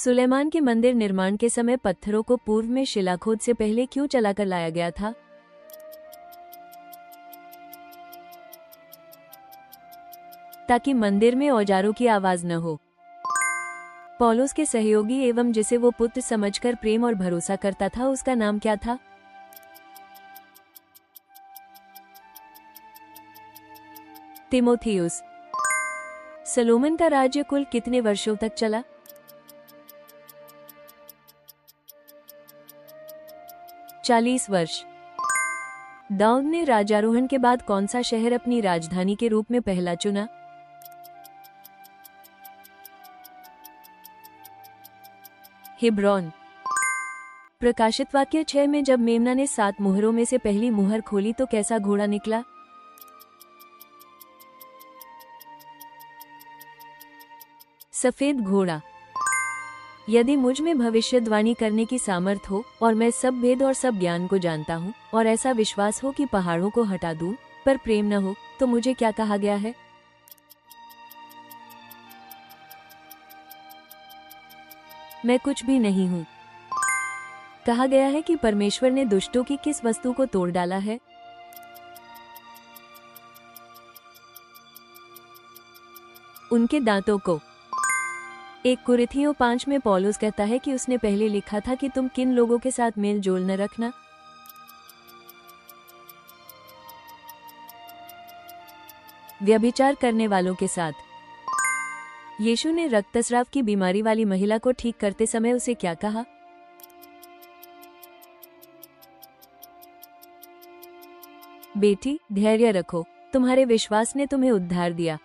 सुलेमान के मंदिर निर्माण के समय पत्थरों को पूर्व में शिलाखोद से पहले क्यों चलाकर लाया गया था? ताकि मंदिर में औजारों की आवाज न हो। पौलुस के सहयोगी एवं जिसे वो पुत्र समझकर प्रेम और भरोसा करता था, उसका नाम क्या था? तिमोथियुस। सलोमन का राज्य कुल कितने वर्षों तक चला? 40 वर्ष। दाऊद ने राजारोहण के बाद कौन सा शहर अपनी राजधानी के रूप में पहला चुना? हेब्रोन। प्रकाशित वाक्य 6 में जब मेमना ने 7 मुहरों में से पहली मुहर खोली तो कैसा घोड़ा निकला? सफेद घोड़ा। यदि मुझ में भविष्यवाणी करने की सामर्थ हो और मैं सब भेद और सब ज्ञान को जानता हूँ और ऐसा विश्वास हो कि पहाड़ों को हटा दूं, पर प्रेम न हो, तो मुझे क्या कहा गया है? मैं कुछ भी नहीं हूँ। कहा गया है कि परमेश्वर ने दुष्टों की किस वस्तु को तोड़ डाला है? उनके दांतों को। 1 कुरिन्थियों 5 में पौलुस कहता है कि उसने पहले लिखा था कि तुम किन लोगों के साथ मेल जोल न रखना। व्यभिचार करने वालों के साथ। यीशु ने रक्तस्राव की बीमारी वाली महिला को ठीक करते समय उसे क्या कहा? बेटी, धैर्य रखो, तुम्हारे विश्वास ने तुम्हें उद्धार दिया।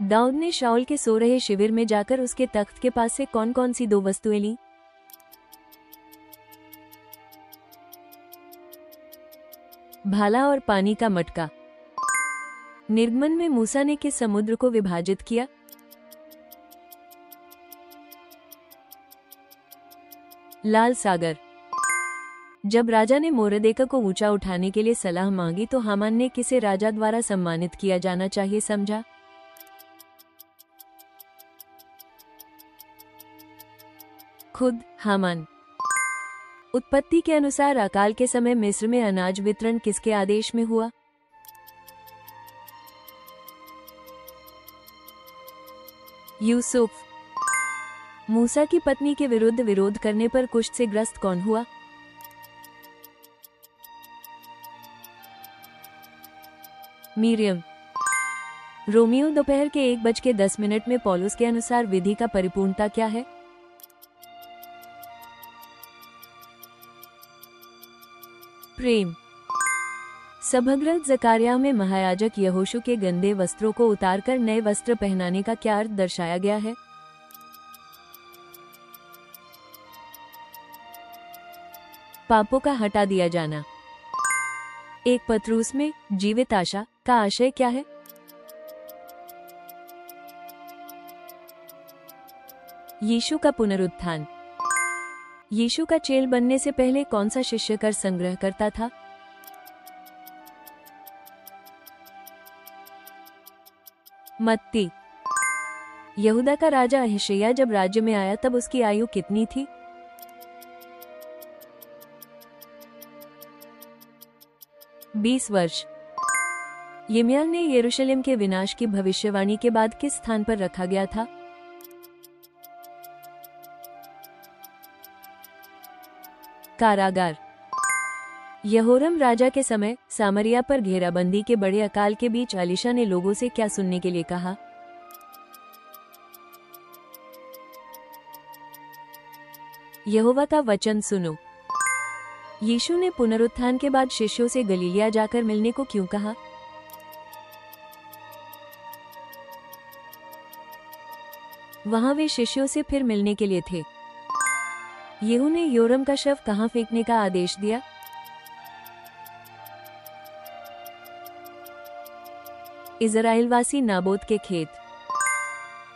दाऊद ने शाऊल के सो रहे शिविर में जाकर उसके तख्त के पास से कौन कौन सी 2 वस्तुएं ली? भाला और पानी का मटका। निर्गमन में मूसा ने किस समुद्र को विभाजित किया? लाल सागर। जब राजा ने मोरदेका को ऊंचा उठाने के लिए सलाह मांगी तो हामान ने किसे राजा द्वारा सम्मानित किया जाना चाहिए समझा? खुद हामान। उत्पत्ति के अनुसार अकाल के समय मिस्र में अनाज वितरण किसके आदेश में हुआ? यूसुफ। मूसा की पत्नी के विरुद्ध विरोध करने पर कुष्ठ से ग्रस्त कौन हुआ? मीरियम। रोमियो दोपहर के 1:10 में पौलुस के अनुसार विधि का परिपूर्णता क्या है? प्रेम। सभागृह जकारिया में महायाजक यहोशू के गंदे वस्त्रों को उतारकर नए वस्त्र पहनाने का क्या अर्थ दर्शाया गया है? पापों का हटा दिया जाना। 1 पत्रुस में जीवित आशा का आशय क्या है? यीशु का पुनरुत्थान। यीशु का चेल बनने से पहले कौन सा शिष्य कर संग्रह करता था? मत्ती। यहूदा का राजा अहिशैया जब राज्य में आया तब उसकी आयु कितनी थी? 20 वर्ष। यिर्मयाह ने यरूशलेम के विनाश की भविष्यवाणी के बाद किस स्थान पर रखा गया था? कारागार। यहोराम राजा के समय सामरिया पर घेराबंदी के बड़े अकाल के बीच एलीशा ने लोगों से क्या सुनने के लिए कहा? यहोवा का वचन सुनो। यीशु ने पुनरुत्थान के बाद शिष्यों से गलीलिया जाकर मिलने को क्यों कहा? वहां वे शिष्यों से फिर मिलने के लिए थे। यीहू ने योरम का शव कहां फेंकने का आदेश दिया? इज़राइलवासी नाबोत के खेत।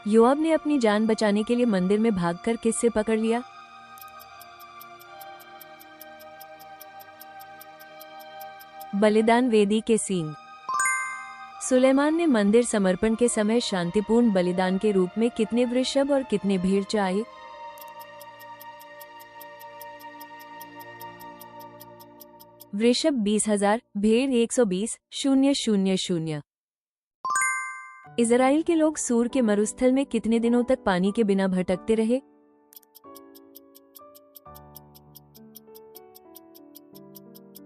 योआब ने अपनी जान बचाने के लिए मंदिर में भागकर किससे पकड़ लिया? बलिदान वेदी के सींग। सुलेमान ने मंदिर समर्पण के समय शांतिपूर्ण बलिदान के रूप में कितने वृषभ और कितने भेड़ चढ़ाए? वृषभ 20,000, भेड़ 120, 000। इजराइल के लोग सूर के मरुस्थल में कितने दिनों तक पानी के बिना भटकते रहे?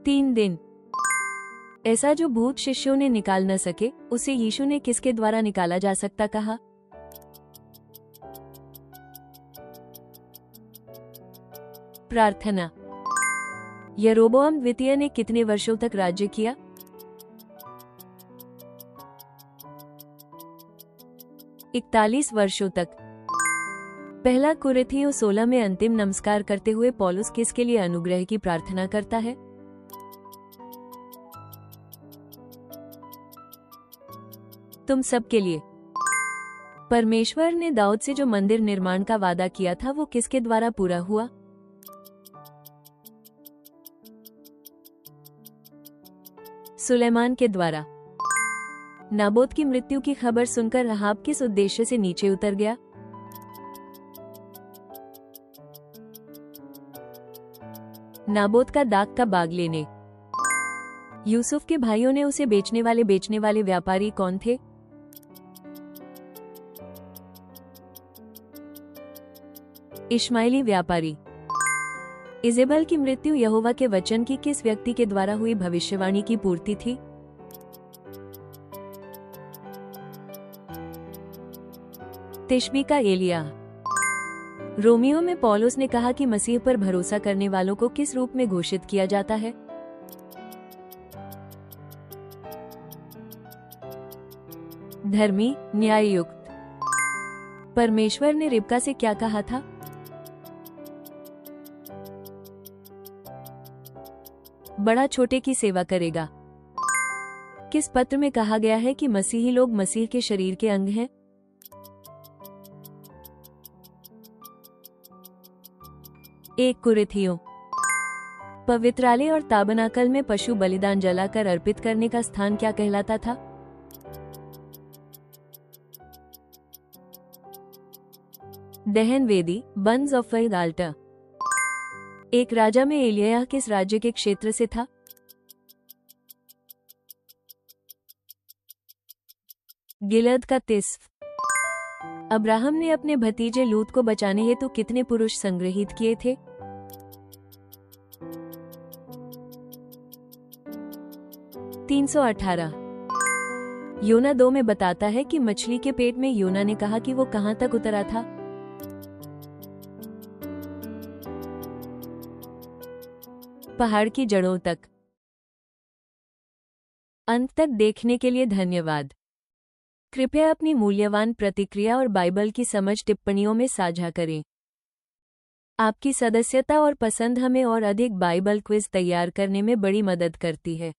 3 दिन। ऐसा जो भूत शिष्यों ने निकाल न सके, उसे यीशु ने किसके द्वारा निकाला जा सकता कहा? प्रार्थना। यरोबोआम द्वितीय ने कितने वर्षों तक राज्य किया? 41 वर्षों तक। पहला कुरिन्थियों 16 में अंतिम नमस्कार करते हुए पौलुस किसके लिए अनुग्रह की प्रार्थना करता है? तुम सबके लिए। परमेश्वर ने दाऊद से जो मंदिर निर्माण का वादा किया था वो किसके द्वारा पूरा हुआ? सुलेमान के द्वारा। नाबोत की मृत्यु की खबर सुनकर रहाब किस उद्देश्य से नीचे उतर गया? नाबोत का दाख का बाग लेने। यूसुफ के भाइयों ने उसे बेचने वाले व्यापारी कौन थे? इश्माइली व्यापारी। इजेबल की मृत्यु यहोवा के वचन की किस व्यक्ति के द्वारा हुई भविष्यवाणी की पूर्ति थी? तिशबी का एलिया। रोमियो में पौलुस ने कहा कि मसीह पर भरोसा करने वालों को किस रूप में घोषित किया जाता है? धर्मी, न्याययुक्त। परमेश्वर ने रिबका से क्या कहा था? बड़ा छोटे की सेवा करेगा। किस पत्र में कहा गया है कि मसीही लोग मसीह के शरीर के अंग हैं? एक कुरिन्थियों। पवित्रालय और ताबनाकल में पशु बलिदान जलाकर अर्पित करने का स्थान क्या कहलाता था? दहन वेदी, बर्न्स ऑफरिंग आल्टर। एक राजा में एलिय्याह किस राज्य के क्षेत्र से था? गिलद का तिस्फ। अब्राहम ने अपने भतीजे लूत को बचाने हेतु कितने पुरुष संग्रहित किए थे? 318। योना 2 में बताता है कि मछली के पेट में योना ने कहा कि वो कहां तक उतरा था? पहाड़ की जड़ों तक। अंत तक देखने के लिए धन्यवाद। कृपया अपनी मूल्यवान प्रतिक्रिया और बाइबल की समझ टिप्पणियों में साझा करें। आपकी सदस्यता और पसंद हमें और अधिक बाइबल क्विज तैयार करने में बड़ी मदद करती है।